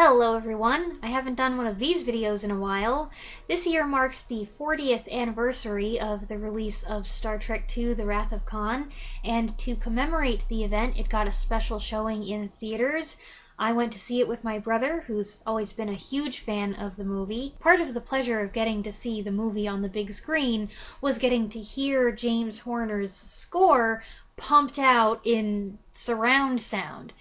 Hello everyone! I haven't done one of these videos in a while. This year marked the 40th anniversary of the release of Star Trek II: The Wrath of Khan, and to commemorate the event, it got a special showing in theaters. I went to see it with my brother, who's always been a huge fan of the movie. Part of the pleasure of getting to see the movie on the big screen was getting to hear James Horner's score pumped out in surround sound.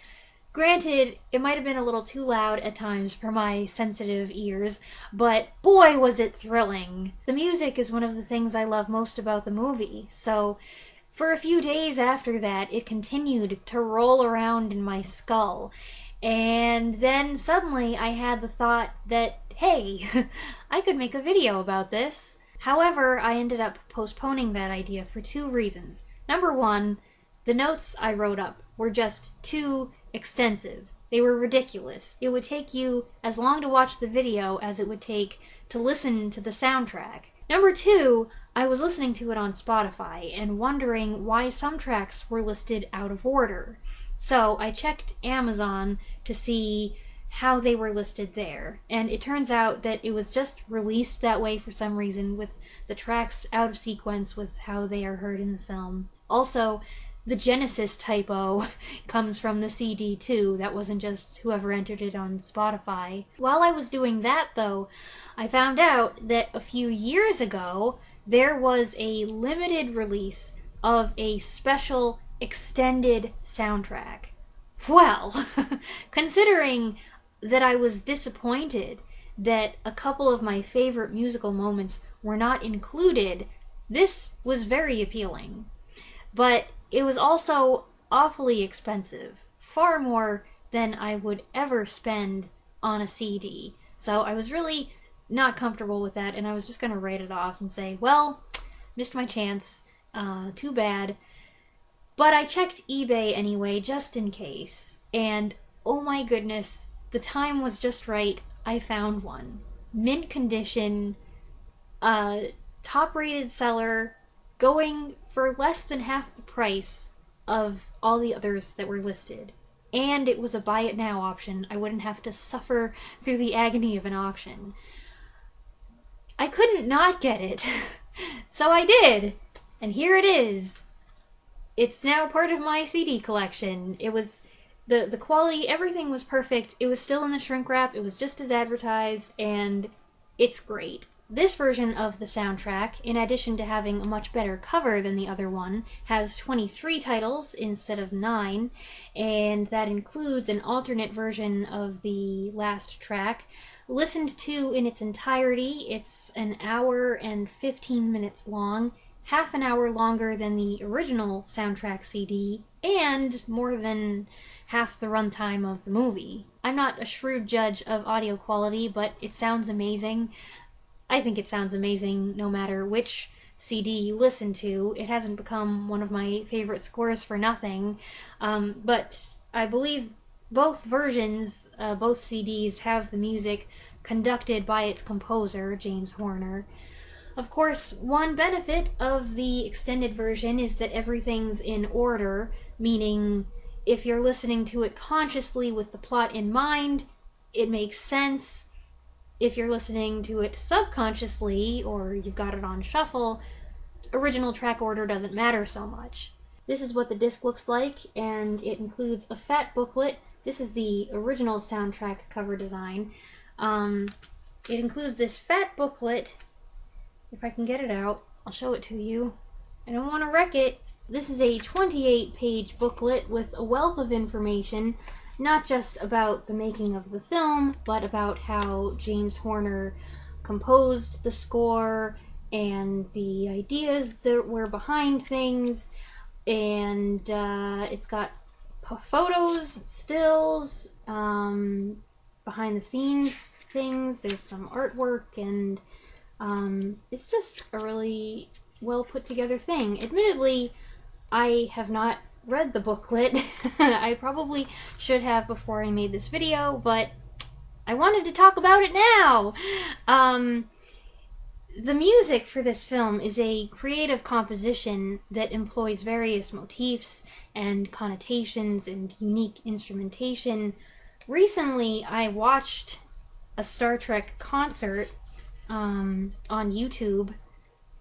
Granted, it might have been a little too loud at times for my sensitive ears, but boy was it thrilling. The music is one of the things I love most about the movie, so for a few days after that, it continued to roll around in my skull. And then suddenly I had the thought that, hey, I could make a video about this. However, I ended up postponing that idea for two reasons. Number one, the notes I wrote up were just too extensive. They were ridiculous. It would take you as long to watch the video as it would take to listen to the soundtrack. Number two, I was listening to it on Spotify and wondering why some tracks were listed out of order. So I checked Amazon to see how they were listed there, and it turns out that it was just released that way for some reason, with the tracks out of sequence with how they are heard in the film. Also, the Genesis typo comes from the CD too. That wasn't just whoever entered it on Spotify. While I was doing that though, I found out that a few years ago there was a limited release of a special extended soundtrack. Well, considering that I was disappointed that a couple of my favorite musical moments were not included, this was very appealing. But it was also awfully expensive, far more than I would ever spend on a CD. So I was really not comfortable with that, and I was just going to write it off and say, well, missed my chance, too bad. But I checked eBay anyway, just in case, and oh my goodness, the time was just right. I found one. Mint condition, top-rated seller, going for less than half the price of all the others that were listed. And it was a buy it now option. I wouldn't have to suffer through the agony of an auction. I couldn't not get it. So I did. And here it is. It's now part of my CD collection. It was the quality, everything was perfect. It was still in the shrink wrap. It was just as advertised, and it's great. This version of the soundtrack, in addition to having a much better cover than the other one, has 23 titles instead of 9, and that includes an alternate version of the last track. Listened to in its entirety, it's an hour and 15 minutes long, half an hour longer than the original soundtrack CD, and more than half the runtime of the movie. I'm not a shrewd judge of audio quality, but it sounds amazing. I think it sounds amazing no matter which CD you listen to. It hasn't become one of my favorite scores for nothing, but I believe both versions, both CDs, have the music conducted by its composer, James Horner. Of course, one benefit of the extended version is that everything's in order, meaning if you're listening to it consciously with the plot in mind, it makes sense. If you're listening to it subconsciously, or you've got it on shuffle, original track order doesn't matter so much. This is what the disc looks like, and it includes a fat booklet. This is the original soundtrack cover design. It includes this fat booklet. If I can get it out, I'll show it to you. I don't want to wreck it. This is a 28-page booklet with a wealth of information, not just about the making of the film, but about how James Horner composed the score and the ideas that were behind things. And it's got photos, stills, behind the scenes things. There's some artwork, and it's just a really well put together thing. Admittedly, I have not read the booklet. I probably should have before I made this video, but I wanted to talk about it now. The music for this film is a creative composition that employs various motifs and connotations and unique instrumentation recently I watched a Star Trek concert on YouTube.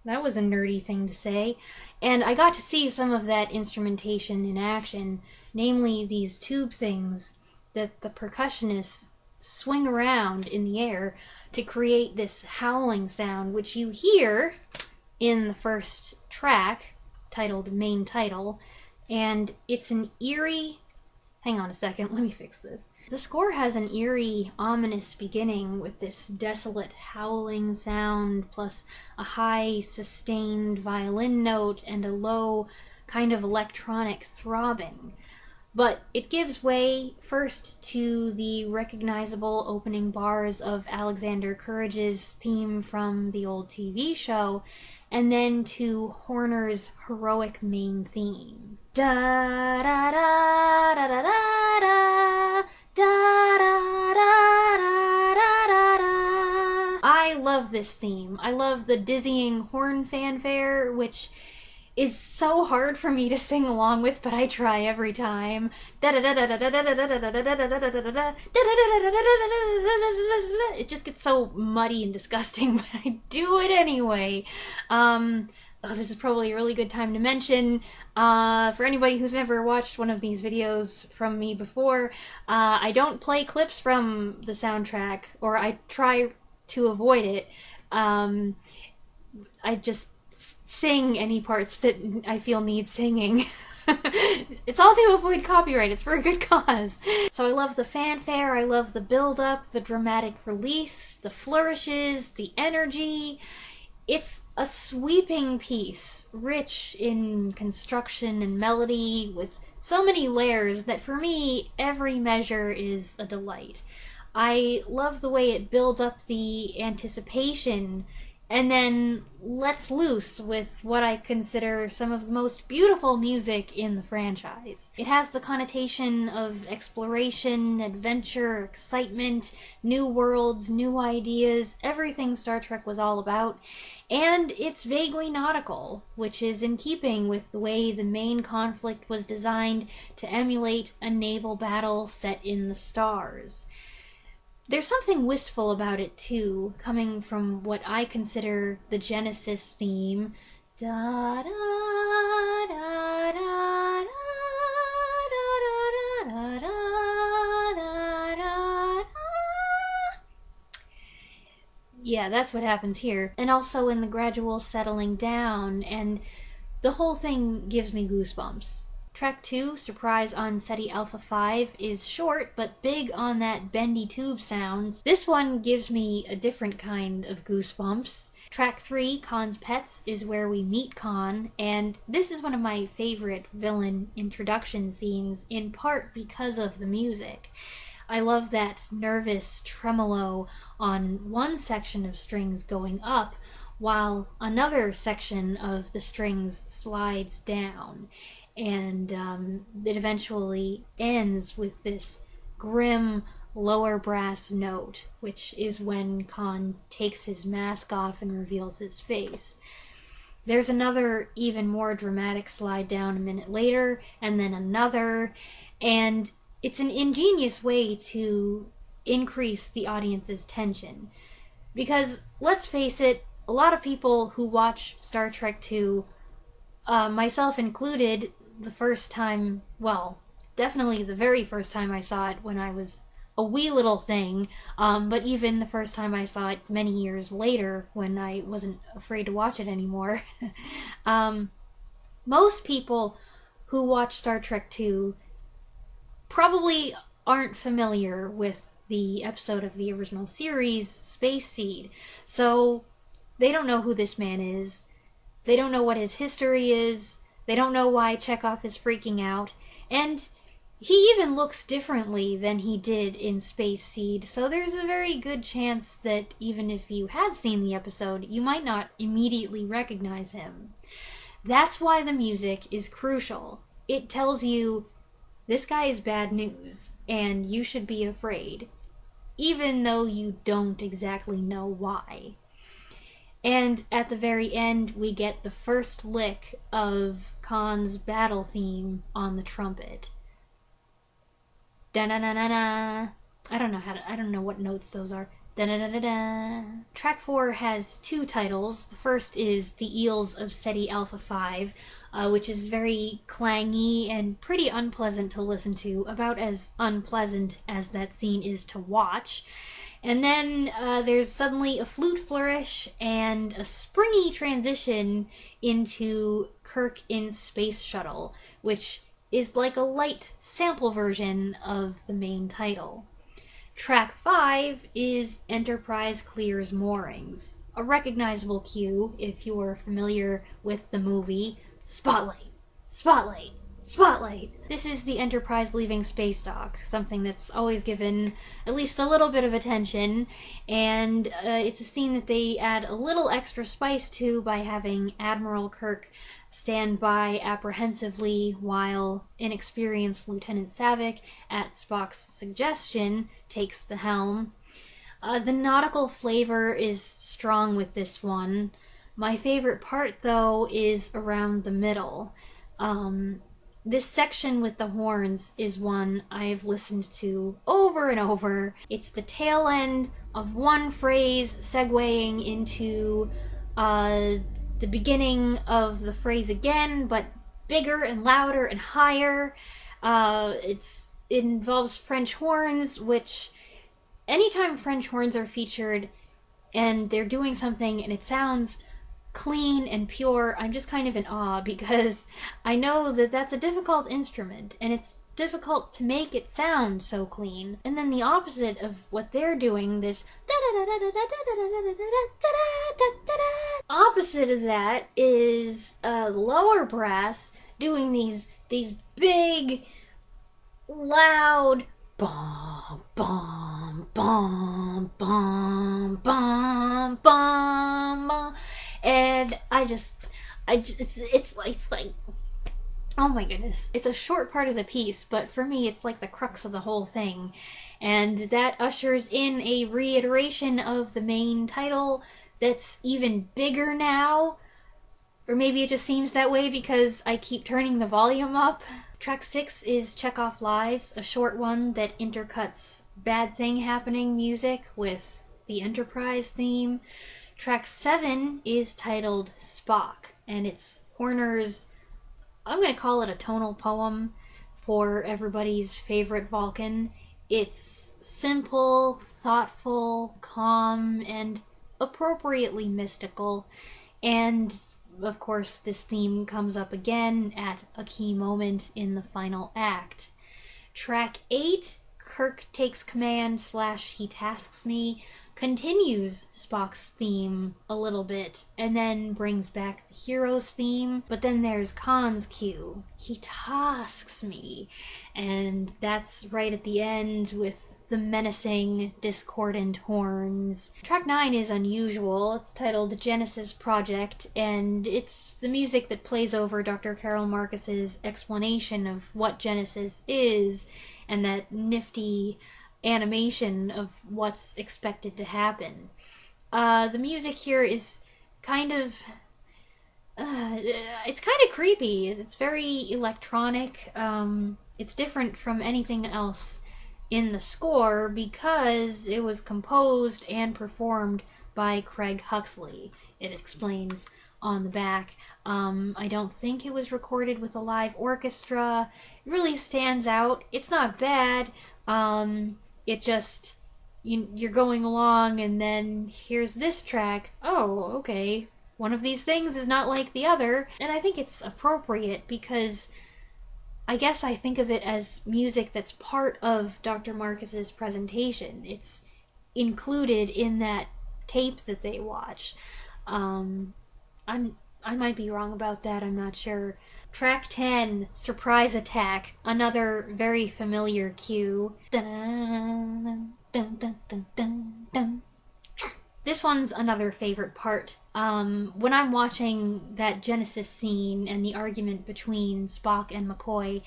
That was a nerdy thing to say. And I got to see some of that instrumentation in action, namely these tube things that the percussionists swing around in the air to create this howling sound, which you hear in the first track, titled Main Title, and it's an eerie... Hang on a second, let me fix this. The score has an eerie, ominous beginning with this desolate howling sound, plus a high, sustained violin note and a low, kind of electronic throbbing. But it gives way first to the recognizable opening bars of Alexander Courage's theme from the old TV show, and then to Horner's heroic main theme. Da da da da da da da da da. I love this theme. I love the dizzying horn fanfare, which is so hard for me to sing along with, but I try every time. It just gets so muddy and disgusting, but I do it anyway. This is probably a really good time to mention, for anybody who's never watched one of these videos from me before, I don't play clips from the soundtrack, or I try to avoid it. I just sing any parts that I feel need singing. It's all to avoid copyright. It's for a good cause. So I love the fanfare, I love the build-up, the dramatic release, the flourishes, the energy. It's a sweeping piece, rich in construction and melody, with so many layers that for me, every measure is a delight. I love the way it builds up the anticipation and then lets loose with what I consider some of the most beautiful music in the franchise. It has the connotation of exploration, adventure, excitement, new worlds, new ideas, everything Star Trek was all about, and it's vaguely nautical, which is in keeping with the way the main conflict was designed to emulate a naval battle set in the stars. There's something wistful about it, too, coming from what I consider the Genesis theme. Da da da da da da da da da. Yeah, that's what happens here. And also in the gradual settling down, and the whole thing gives me goosebumps. Track 2, Surprise on Ceti Alpha 5, is short but big on that bendy tube sound. This one gives me a different kind of goosebumps. Track 3, Khan's Pets, is where we meet Khan, and this is one of my favorite villain introduction scenes, in part because of the music. I love that nervous tremolo on one section of strings going up, while another section of the strings slides down. And it eventually ends with this grim lower brass note, which is when Khan takes his mask off and reveals his face. There's another, even more dramatic slide down a minute later, and then another, and it's an ingenious way to increase the audience's tension. Because, let's face it, a lot of people who watch Star Trek II, myself included, the first time, well, definitely the very first time I saw it when I was a wee little thing, but even the first time I saw it many years later when I wasn't afraid to watch it anymore. Most people who watch Star Trek II probably aren't familiar with the episode of the original series, Space Seed, so they don't know who this man is, they don't know what his history is, they don't know why Chekhov is freaking out, and he even looks differently than he did in Space Seed, so there's a very good chance that even if you had seen the episode, you might not immediately recognize him. That's why the music is crucial. It tells you, this guy is bad news, and you should be afraid, even though you don't exactly know why. And at the very end, we get the first lick of Khan's battle theme on the trumpet. Da-na-na-na-na. I don't know what notes those are. Da-da-da-da-da. Track 4 has two titles. The first is The Eels of SETI Alpha 5, which is very clangy and pretty unpleasant to listen to, about as unpleasant as that scene is to watch. And then there's suddenly a flute flourish and a springy transition into Kirk in Space Shuttle, which is like a light sample version of the main title. Track 5 is Enterprise Clears Moorings, a recognizable cue if you are familiar with the movie Spotlight, Spotlight, Spotlight. This is the Enterprise leaving space dock, something that's always given at least a little bit of attention, and it's a scene that they add a little extra spice to by having Admiral Kirk stand by apprehensively while inexperienced Lieutenant Savick, at Spock's suggestion, takes the helm. The nautical flavor is strong with this one. My favorite part, though, is around the middle. This section with the horns is one I've listened to over and over. It's the tail end of one phrase segueing into the beginning of the phrase again, but bigger and louder and higher. It involves French horns, which anytime French horns are featured and they're doing something and it sounds clean and pure, I'm just kind of in awe, because I know that that's a difficult instrument and it's difficult to make it sound so clean. And then the opposite of what they're doing, this opposite of that is lower brass doing these big, loud bom bom bom bom bom bom, and it's like, oh my goodness, it's a short part of the piece, but for me it's like the crux of the whole thing, and that ushers in a reiteration of the main title that's even bigger now. Or maybe it just seems that way because I keep turning the volume up. Track 6 is Chekhov Lies, a short one that intercuts Bad Thing Happening music with the Enterprise theme. Track 7 is titled Spock, and it's Horner's, I'm going to call it a tonal poem for everybody's favorite Vulcan. It's simple, thoughtful, calm, and appropriately mystical, and of course, this theme comes up again at a key moment in the final act. Track 8, Kirk Takes Command / He Tasks Me, continues Spock's theme a little bit, and then brings back the hero's theme, but then there's Khan's cue. He tasks me, and that's right at the end with the menacing, discordant horns. Track 9 is unusual. It's titled Genesis Project, and it's the music that plays over Dr. Carol Marcus's explanation of what Genesis is, and that nifty animation of what's expected to happen. The music here is kind of it's kind of creepy. It's very electronic. It's different from anything else in the score because it was composed and performed by Craig Huxley. It explains on the back. I don't think it was recorded with a live orchestra. It really stands out. It's not bad. It just, you're going along and then here's this track. Oh, okay. One of these things is not like the other. And I think it's appropriate because I guess I think of it as music that's part of Dr. Marcus's presentation. It's included in that tape that they watch. I might be wrong about that, I'm not sure. Track 10, Surprise Attack, another very familiar cue. Dun, dun, dun, dun, dun, dun. This one's another favorite part. When I'm watching that Genesis scene and the argument between Spock and McCoy,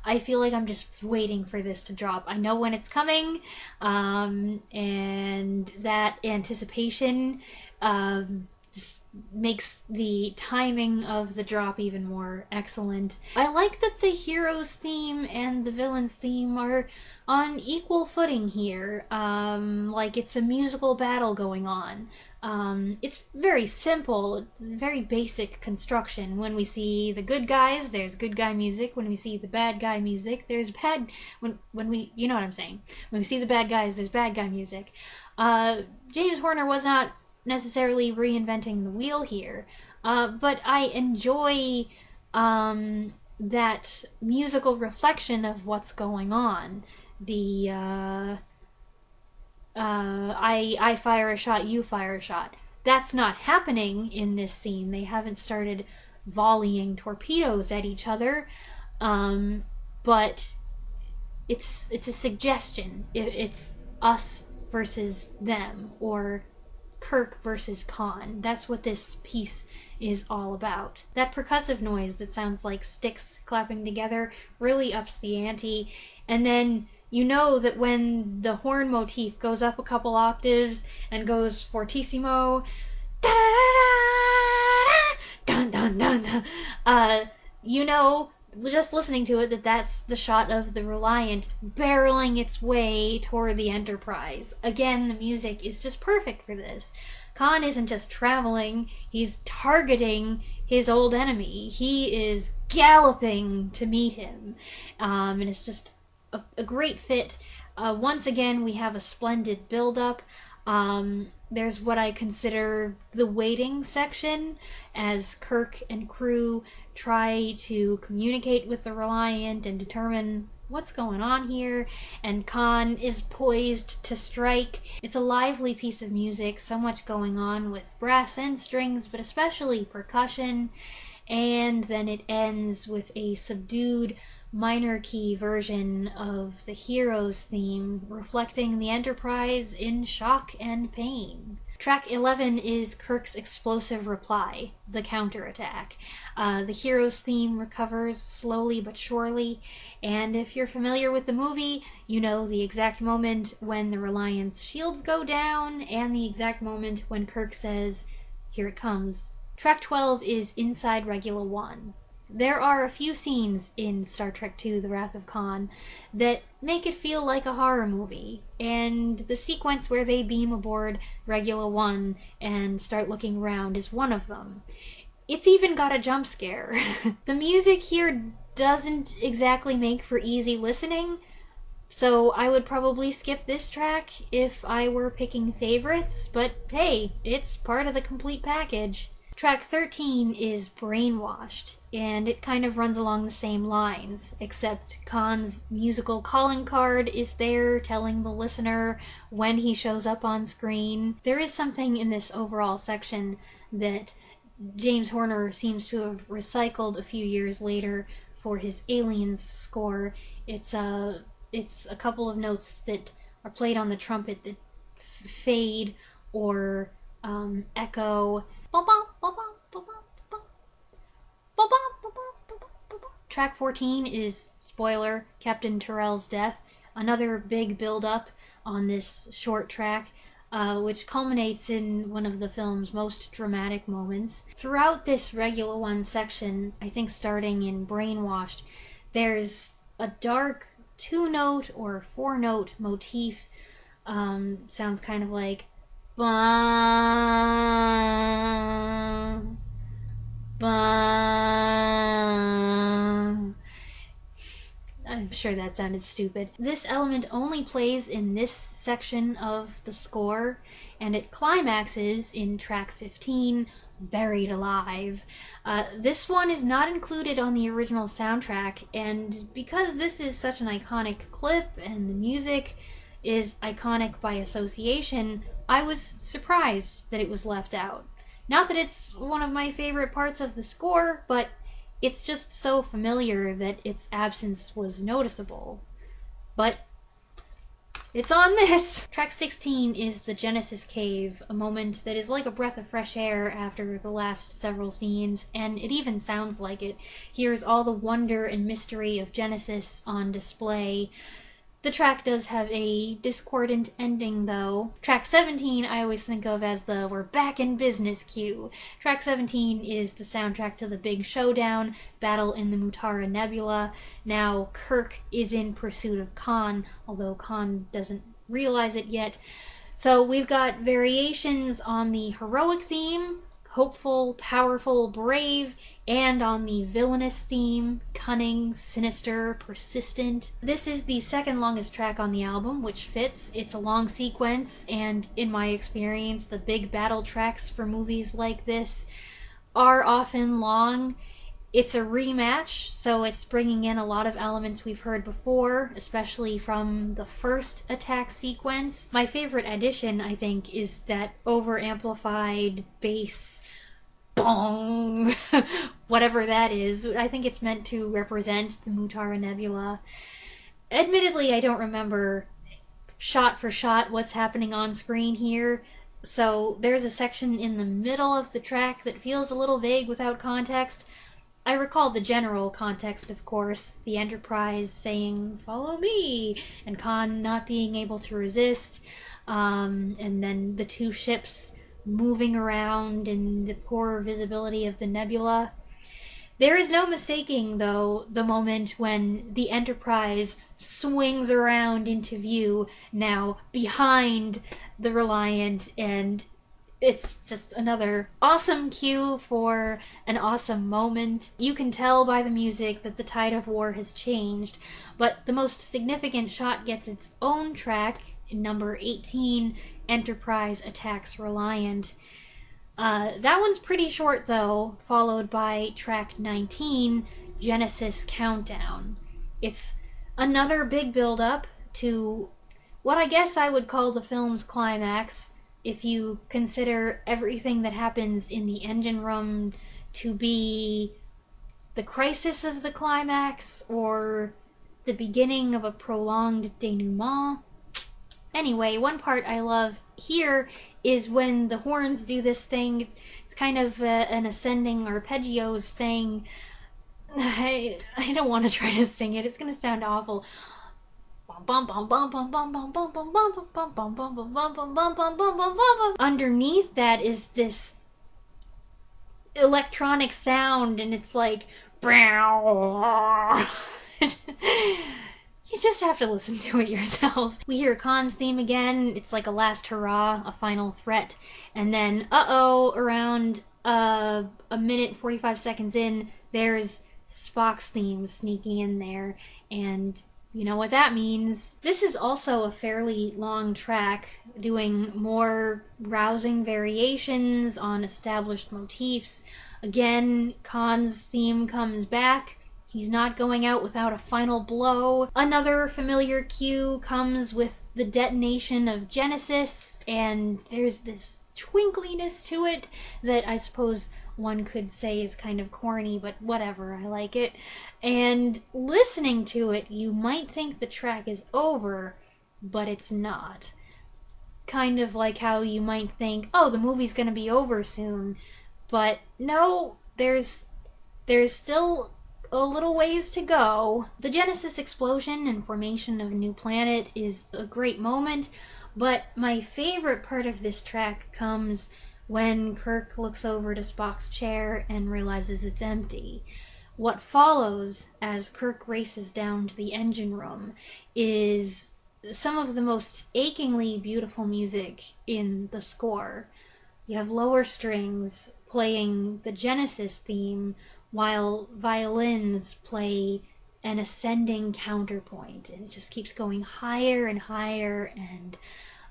I feel like I'm just waiting for this to drop. I know when it's coming, and that anticipation just makes the timing of the drop even more excellent. I like that the hero's theme and the villain's theme are on equal footing here. Like it's a musical battle going on. It's very simple, very basic construction. When we see the good guys, there's good guy music. When we see the bad guy music, there's bad... When we... You know what I'm saying. When we see the bad guys, there's bad guy music. James Horner was not necessarily reinventing the wheel here, but I enjoy that musical reflection of what's going on. The I fire a shot, you fire a shot. That's not happening in this scene. They haven't started volleying torpedoes at each other, but it's a suggestion. It's us versus them, or Kirk versus Khan. That's what this piece is all about. That percussive noise that sounds like sticks clapping together really ups the ante, and then you know that when the horn motif goes up a couple octaves and goes fortissimo, dun dun dun, you know, just listening to it, that's the shot of the Reliant barreling its way toward the Enterprise. Again, the music is just perfect for this. Khan isn't just traveling, he's targeting his old enemy. He is galloping to meet him. And it's just a great fit. Once again, we have a splendid build-up. There's what I consider the waiting section, as Kirk and crew try to communicate with the Reliant and determine what's going on here, and Khan is poised to strike. It's a lively piece of music, so much going on with brass and strings, but especially percussion, and then it ends with a subdued minor key version of the hero's theme, reflecting the Enterprise in shock and pain. Track 11 is Kirk's explosive reply, the counterattack. The hero's theme recovers slowly but surely, and if you're familiar with the movie, you know the exact moment when the Reliant's shields go down, and the exact moment when Kirk says, "Here it comes." Track 12 is Inside Regula 1. There are a few scenes in Star Trek II: The Wrath of Khan that make it feel like a horror movie, and the sequence where they beam aboard Regula 1 and start looking around is one of them. It's even got a jump scare. The music here doesn't exactly make for easy listening, so I would probably skip this track if I were picking favorites, but hey, it's part of the complete package. Track 13 is Brainwashed, and it kind of runs along the same lines, except Khan's musical calling card is there telling the listener when he shows up on screen. There is something in this overall section that James Horner seems to have recycled a few years later for his Aliens score. It's a couple of notes that are played on the trumpet that fade or echo. Track 14 is, spoiler, Captain Terrell's death, another big build-up on this short track, which culminates in one of the film's most dramatic moments. Throughout this Regula 1 section, I think starting in Brainwashed, there's a dark 2-note or 4-note motif. Sounds kind of like ba ba. I'm sure that sounded stupid. This element only plays in this section of the score, and it climaxes in track 15, Buried Alive. This one is not included on the original soundtrack, and because this is such an iconic clip and the music is iconic by association, I was surprised that it was left out. Not that it's one of my favorite parts of the score, but it's just so familiar that its absence was noticeable. But it's on this! Track 16 is the Genesis Cave, a moment that is like a breath of fresh air after the last several scenes, and it even sounds like it. Here's all the wonder and mystery of Genesis on display. The track does have a discordant ending, though. Track 17 I always think of as the "we're back in business" cue. Track 17 is the soundtrack to the big showdown, battle in the Mutara Nebula. Now, Kirk is in pursuit of Khan, although Khan doesn't realize it yet. So we've got variations on the heroic theme, hopeful, powerful, brave, and on the villainous theme, cunning, sinister, persistent. This is the second longest track on the album, which fits. It's a long sequence, and in my experience, the big battle tracks for movies like this are often long. It's a rematch, so it's bringing in a lot of elements we've heard before, especially from the first attack sequence. My favorite addition, I think, is that over-amplified bass bong, whatever that is. I think it's meant to represent the Mutara Nebula. Admittedly, I don't remember shot for shot what's happening on screen here, so there's a section in the middle of the track that feels a little vague without context. I recall the general context, of course, the Enterprise saying, "Follow me," and Khan not being able to resist, and then the two ships moving around in the poor visibility of the nebula. There is no mistaking, though, the moment when the Enterprise swings around into view, now behind the Reliant, and it's just another awesome cue for an awesome moment. You can tell by the music that the tide of war has changed, but the most significant shot gets its own track, number 18, Enterprise Attacks Reliant. That one's pretty short, though, followed by track 19, Genesis Countdown. It's another big build-up to what I guess I would call the film's climax, if you consider everything that happens in the engine room to be the crisis of the climax or the beginning of a prolonged denouement. Anyway, one part I love here is when the horns do this thing. It's kind of an ascending arpeggios thing. I don't want to try to sing it. It's going to sound awful. Underneath that is this electronic sound, and it's like you just have to listen to it yourself. We hear Khan's theme again. It's like a last hurrah, a final threat, and then around a minute 45 seconds in, there's Spock's theme sneaking in there, and you know what that means. This is also a fairly long track, doing more rousing variations on established motifs. Again, Khan's theme comes back. He's not going out without a final blow. Another familiar cue comes with the detonation of Genesis, and there's this twinkliness to it that I suppose one could say is kind of corny, but whatever, I like it. And listening to it, you might think the track is over, but it's not. Kind of like how you might think, oh, the movie's gonna be over soon. But no, there's still a little ways to go. The Genesis explosion and formation of a new planet is a great moment, but my favorite part of this track comes when Kirk looks over to Spock's chair and realizes it's empty. What follows as Kirk races down to the engine room is some of the most achingly beautiful music in the score. You have lower strings playing the Genesis theme while violins play an ascending counterpoint, and it just keeps going higher and higher, and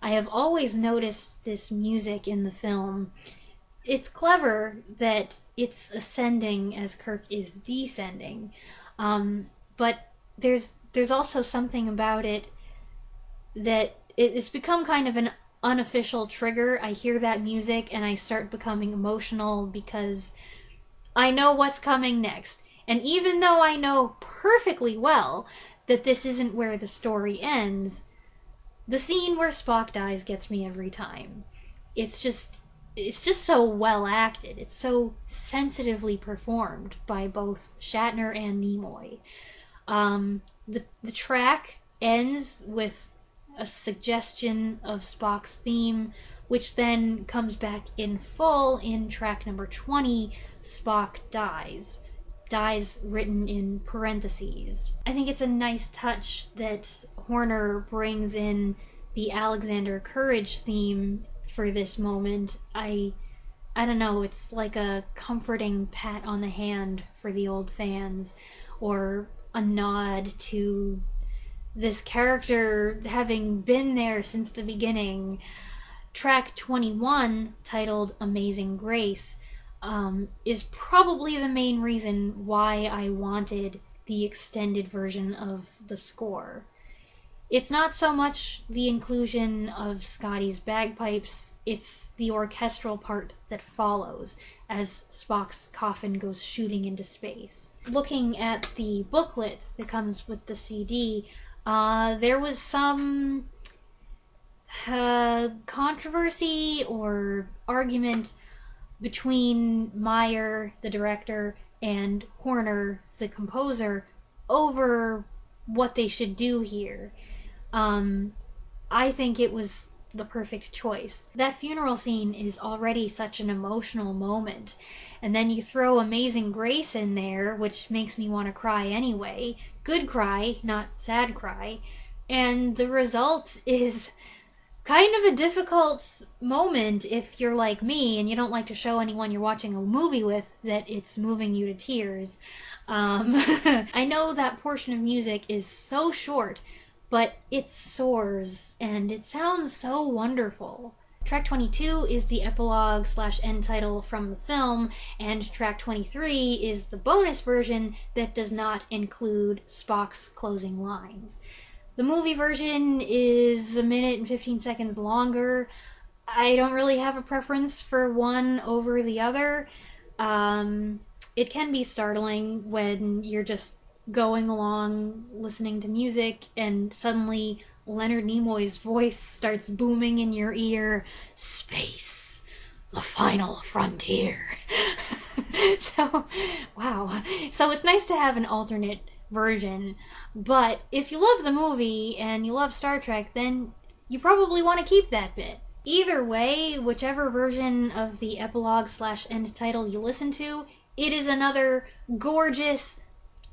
I have always noticed this music in the film. It's clever that it's ascending as Kirk is descending, but there's also something about it that it's become kind of an unofficial trigger. I hear that music and I start becoming emotional because I know what's coming next. And even though I know perfectly well that this isn't where the story ends, the scene where Spock dies gets me every time. It's just so well acted. It's so sensitively performed by both Shatner and Nimoy. The track ends with a suggestion of Spock's theme, which then comes back in full in track number 20, Spock Dies. Dies written in parentheses. I think it's a nice touch that Horner brings in the Alexander Courage theme for this moment. I don't know, it's like a comforting pat on the hand for the old fans, or a nod to this character having been there since the beginning. Track 21, titled Amazing Grace, is probably the main reason why I wanted the extended version of the score. It's not so much the inclusion of Scotty's bagpipes, it's the orchestral part that follows as Spock's coffin goes shooting into space. Looking at the booklet that comes with the CD, there was some controversy or argument between Meyer, the director, and Horner, the composer, over what they should do here. I think it was the perfect choice. That funeral scene is already such an emotional moment, and then you throw Amazing Grace in there, which makes me want to cry anyway. Good cry, not sad cry. And the result is kind of a difficult moment if you're like me and you don't like to show anyone you're watching a movie with that it's moving you to tears. I know that portion of music is so short, but it soars and it sounds so wonderful. Track 22 is the epilogue/end title from the film, and track 23 is the bonus version that does not include Spock's closing lines. The movie version is 1 minute and 15 seconds longer. I don't really have a preference for one over the other. It can be startling when you're just going along listening to music and suddenly Leonard Nimoy's voice starts booming in your ear. Space, the final frontier. So, wow. So it's nice to have an alternate version, but if you love the movie and you love Star Trek, then you probably want to keep that bit. Either way, whichever version of the epilogue/end title you listen to, it is another gorgeous,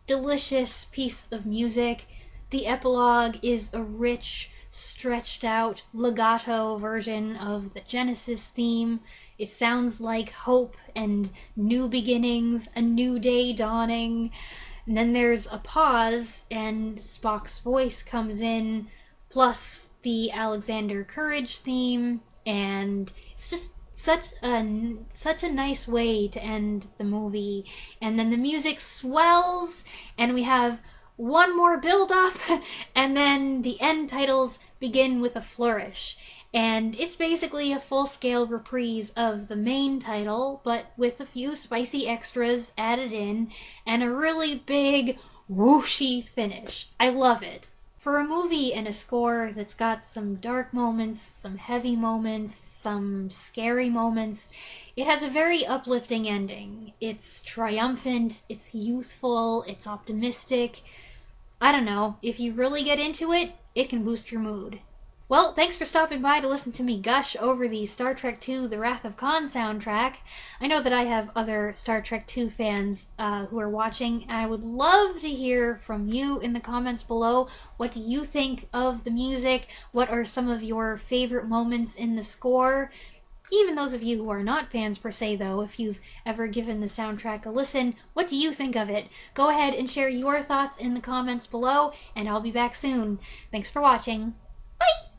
delicious piece of music. The epilogue is a rich, stretched out, legato version of the Genesis theme. It sounds like hope and new beginnings, a new day dawning. And then there's a pause, and Spock's voice comes in, plus the Alexander Courage theme, and it's just such a nice way to end the movie. And then the music swells, and we have one more build-up, and then the end titles begin with a flourish. And it's basically a full-scale reprise of the main title, but with a few spicy extras added in, and a really big, whooshy finish. I love it. For a movie and a score that's got some dark moments, some heavy moments, some scary moments, it has a very uplifting ending. It's triumphant, it's youthful, it's optimistic. I don't know, if you really get into it, it can boost your mood. Well, thanks for stopping by to listen to me gush over the Star Trek II The Wrath of Khan soundtrack. I know that I have other Star Trek II fans who are watching, and I would love to hear from you in the comments below. What do you think of the music? What are some of your favorite moments in the score? Even those of you who are not fans per se, though, if you've ever given the soundtrack a listen, what do you think of it? Go ahead and share your thoughts in the comments below, and I'll be back soon. Thanks for watching. Bye!